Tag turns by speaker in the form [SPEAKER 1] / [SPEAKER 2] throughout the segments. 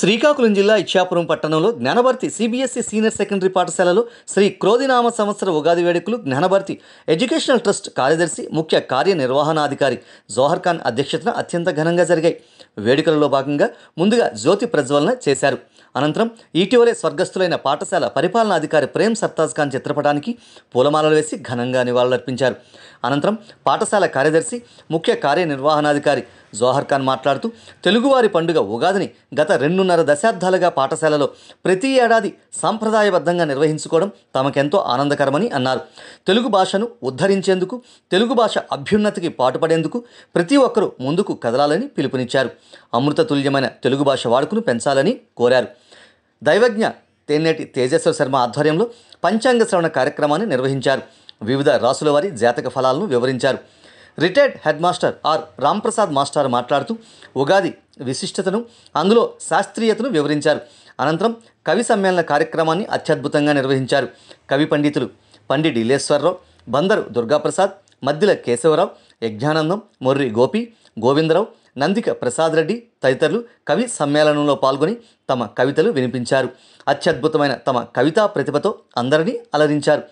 [SPEAKER 1] శ్రీకాకుళం జిల్లా ఇచ్చాపురం పట్టణంలో Gnanabharathi CBSE senior secondary పాఠశాలలో శ్రీ క్రోధినామ సంవత్సర ఉగాది వేడుకలు జ్ఞానభారతి ఎడ్యుకేషనల్ ట్రస్ట్ కార్యదర్శి ముఖ్య కార్యనిర్వహణాధికారి జోహర్ ఖాన్ అధ్యక్షతన అత్యంత ఘనంగా జరిగాయి. వేడుకలలో భాగంగా ముందుగా జ్యోతి ప్రజ్వలన చేశారు. అనంతరం ఇటీవలే స్వర్గస్థులైన పాఠశాల పరిపాలనాధికారి ప్రేమ్ సర్తాజ్ ఖాన్ చిత్రపటానికి పూలమాలలు వేసి ఘనంగా నివాళులర్పించారు. అనంతరం పాఠశాల కార్యదర్శి ముఖ్య కార్యనిర్వహణాధికారి జోహర్ ఖాన్ మాట్లాడుతూ తెలుగువారి పండుగ ఉగాదిని గత 2.5 దశాబ్దాలుగా పాఠశాలలో ప్రతి ఏడాది సాంప్రదాయబద్ధంగా నిర్వహించుకోవడం తమకెంతో ఆనందకరమని అన్నారు. తెలుగు భాషను ఉద్ధరించేందుకు, తెలుగు భాష అభ్యున్నతికి పాటుపడేందుకు ప్రతి ఒక్కరూ ముందుకు కదలాలని పిలుపునిచ్చారు. అమృతతుల్యమైన తెలుగు భాష వాడుకను పెంచాలని కోరారు. దైవజ్ఞ తేనేటి తేజేశ్వర శర్మ ఆధ్వర్యంలో పంచాంగ శ్రవణ కార్యక్రమాన్ని నిర్వహించారు. వివిధ రాసుల వారి జాతక ఫలాలను వివరించారు. Retired head master R Ramprasad master మాట్లాడుతూ ఉగాది విశిష్టతను, అందులో శాస్త్రీయతను వివరించారు. అనంతరం కవి సమ్మేళన కార్యక్రమాన్ని అత్యద్భుతంగా నిర్వహించారు. కవి పండితులు పండిట్ ఇలేశ్వరరావు, బందరు దుర్గాప్రసాద్, మద్దిల కేశవరావు, యజ్ఞానందం, మొర్రి గోపి, గోవిందరావు, నందిక ప్రసాద్ రెడ్డి తదితరులు కవి సమ్మేళనంలో పాల్గొని తమ కవితలు వినిపించారు. అత్యద్భుతమైన తమ కవితా ప్రతిభతో అందరినీ అలరించారు.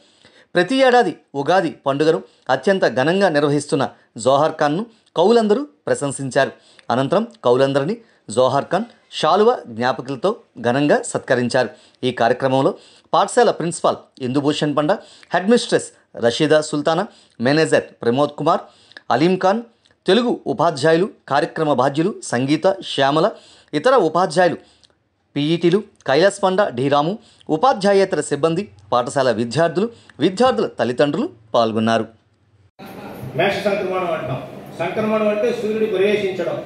[SPEAKER 1] ప్రతి ఏడాది ఉగాది పండుగను అత్యంత ఘనంగా నిర్వహిస్తున్న జోహర్ ఖాన్ను కవులందరూ ప్రశంసించారు. అనంతరం కవులందరినీ జోహర్ ఖాన్ శాలువ జ్ఞాపకులతో ఘనంగా సత్కరించారు. ఈ కార్యక్రమంలో పాఠశాల principal Indubhushan Panda, head mistress Rashida Sultana, manager Pramod Kumar, Aleem Khan, Telugu ఉపాధ్యాయులు, కార్యక్రమ బాధ్యులు సంగీత, శ్యామల, ఇతర ఉపాధ్యాయులు, పీఈటీలు, కైలాస్ పండ, ఢీరాము, ఉపాధ్యాయేతర సిబ్బంది, పాఠశాల విద్యార్థుల తల్లిదండ్రులు పాల్గొన్నారు.
[SPEAKER 2] మేష సంక్రమణం అంటాం. సంక్రమణం అంటే సూర్యుడు ప్రవేశించడం.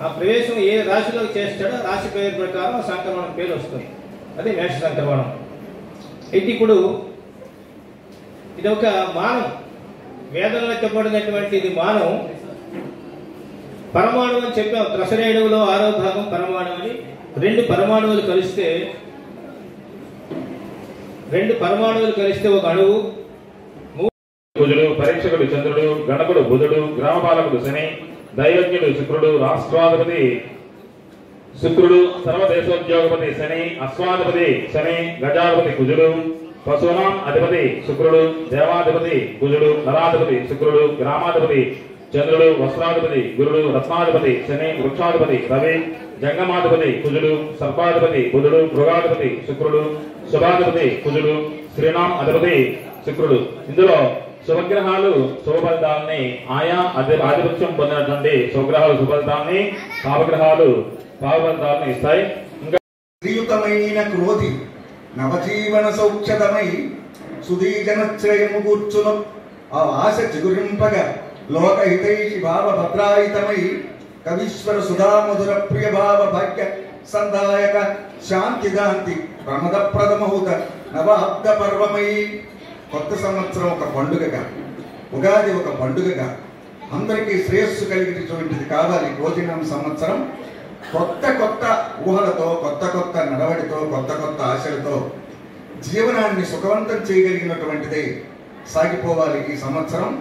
[SPEAKER 2] ఆ ప్రవేశం ఏ రాశిలోకి చేస్తాడో రాశి పేరు ప్రకారం సంక్రమణం పేరు వస్తుంది. అది మేష సంక్రమణం. ఇది ఇప్పుడు ఇది ఒక మానం, వేదంలో చెప్పబడినటువంటి ఇది మానం. పరమాణు అని చెప్పాం. త్రసరేణువులో 6వ భాగం పరమాణు అని. 2 పరమాణువులు కలిస్తే ఒక అణువు.
[SPEAKER 3] కుజుడు, పరీక్షకుడు చంద్రుడు, గణకుడు బుధుడు, గ్రామపాలకుడు శని, దైవజ్ఞుడు శుక్రుడు, రాష్ట్రాధిపతి శుక్రుడు, సర్వదేశోద్యోగపతి శని, అశ్వాధిపతి శని, గజాధిపతి కుజుడు, పశువునాం అధిపతి శుక్రుడు, దేవాధిపతి కుజుడు, నరాధిపతి శుక్రుడు, గ్రామాధిపతి చంద్రుడు, వస్త్రాధిపతి గురుడు, రత్నాధిపతి శని, వృక్షాధిపతి రవి, జంగమాధిపతి కుజుడు, సర్పాధిపతి బుధుడు, మృగాధిపతి శుక్రుడు, శుభాధిపతి కుజుడు, శ్రీనాం అధిపతి శుక్రుడు. ఇందులో శుభగ్రహాలు శుభ ఫలితాలని, ఆయా ఆధిపత్యం పొందినటువంటి శుభగ్రహాలు శుభ ఫలితాలని, పాపగ్రహాలు పాప ఫలితాలను ఇస్తాయి. ఇంకా
[SPEAKER 4] శ్రీయుతమైన క్రోధి నవజీవన సౌఖ్యతమై సుధీజనశ్రయము కూర్చును ఆ ఆశ చిగురింపగ లోకహితైషి భావ భద్రాయితమై కవీశ్వర సుధామధుర ప్రియ భావ భాగ్య సందాయక శాంతిదాంతి ప్రమదప్రదమహుత నవాబ్ద పర్వమై. కొత్త సంవత్సరం ఒక పండుగగా, ఉగాది ఒక పండుగగా అందరికీ శ్రేయస్సు కలిగేటువంటిది కావాలి. క్రోధినామ సంవత్సరం కొత్త ఊహలతో, కొత్త నడవడితో, కొత్త ఆశలతో జీవనాన్ని సుఖవంతం చేయగలిగినటువంటిదే సాగిపోవాలి ఈ సంవత్సరం.